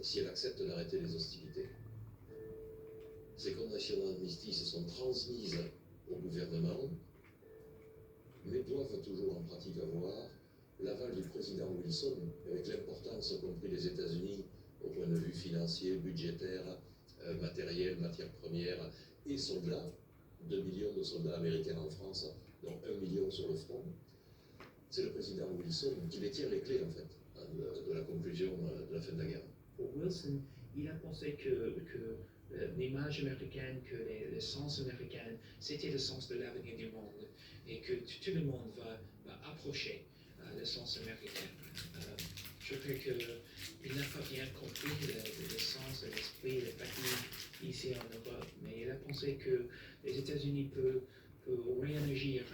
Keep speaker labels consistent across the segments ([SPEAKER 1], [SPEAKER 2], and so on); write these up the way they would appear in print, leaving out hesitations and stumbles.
[SPEAKER 1] si elle accepte d'arrêter les hostilités. Ces conditions d'amnistie se sont transmises au gouvernement, mais doivent toujours en pratique avoir l'aval du président Wilson, avec l'importance compris des États-Unis au point de vue financier, budgétaire, matériel, matières premières et soldats. 2 millions de soldats américains en France, dont 1 million sur le front. C'est le président Wilson qui détient les clés, en fait, de la conclusion de la fin de la guerre.
[SPEAKER 2] Pour Wilson, il a pensé que l'image américaine, que le sens américain, c'était le sens de l'avenir du monde, et que tout le monde va approcher le sens américain. Je crois qu'il n'a pas bien compris le sens, l'esprit, le papier ici en Europe, mais il a pensé que les États-Unis peuvent réagir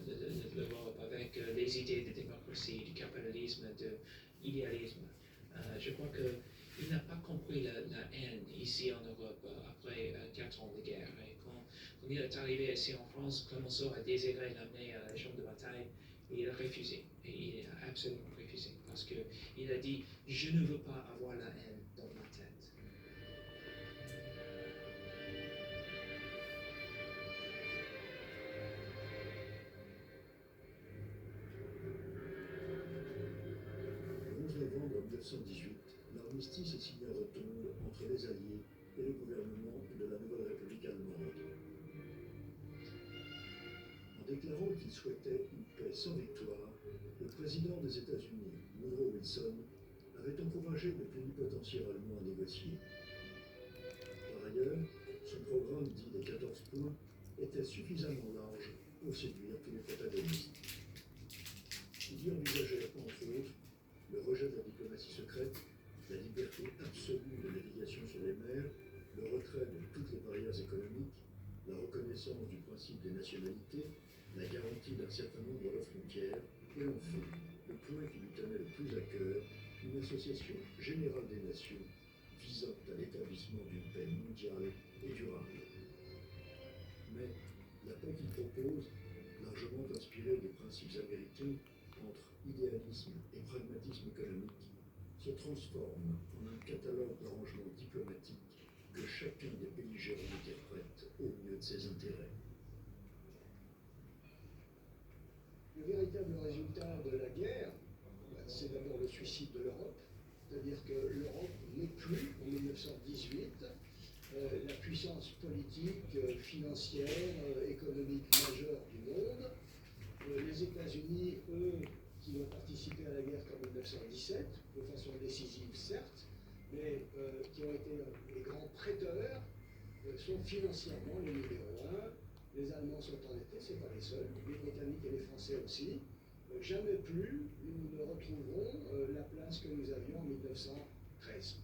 [SPEAKER 2] de l'Europe avec les idées de démocratie, du capitalisme, de l'idéalisme. Je crois qu'il n'a pas compris la haine ici en Europe après 4 ans de guerre. Et quand il est arrivé ici en France, Clemenceau a désiré l'amener à la champ de bataille, et il a refusé. Et il a absolument refusé. Parce qu'il a dit, je ne veux pas avoir la haine dans ma tête.
[SPEAKER 3] Le 11 novembre 1918, l'armistice est signé à Rotonde entre les Alliés et le gouvernement de la Nouvelle République allemande. En déclarant qu'il souhaitait une paix sans victoire, le président des États-Unis, Woodrow Wilson, avait encouragé le plénipotentiaire allemand à négocier. Par ailleurs, son programme dit des 14 points était suffisamment large pour séduire tous les protagonistes. Il y envisageait, entre autres, le rejet de la diplomatie secrète, la liberté absolue de navigation sur les mers, le retrait de toutes les barrières économiques, la reconnaissance du principe des nationalités, la garantie d'un certain nombre de frontières, et enfin, le point qui lui tenait le plus à cœur, une association générale des nations visant à l'établissement d'une paix mondiale et durable. Mais la paix qu'il propose, largement inspirée des principes américains entre idéalisme et pragmatisme économique, se transforme en un catalogue d'arrangements diplomatiques que chacun des belligérants interprète au mieux de ses intérêts.
[SPEAKER 4] Le véritable résultat de la guerre, c'est d'abord le suicide de l'Europe, c'est-à-dire que l'Europe n'est plus, en 1918, la puissance politique, financière, économique majeure du monde. Les États-Unis, eux, qui n'ont participé à la guerre qu'en 1917, de façon décisive certes, mais qui ont été les grands prêteurs, sont financièrement les numéros 1. Les Allemands sont endettés, ce n'est pas les seuls, les Britanniques et les Français aussi. Jamais plus nous ne retrouverons la place que nous avions en 1913.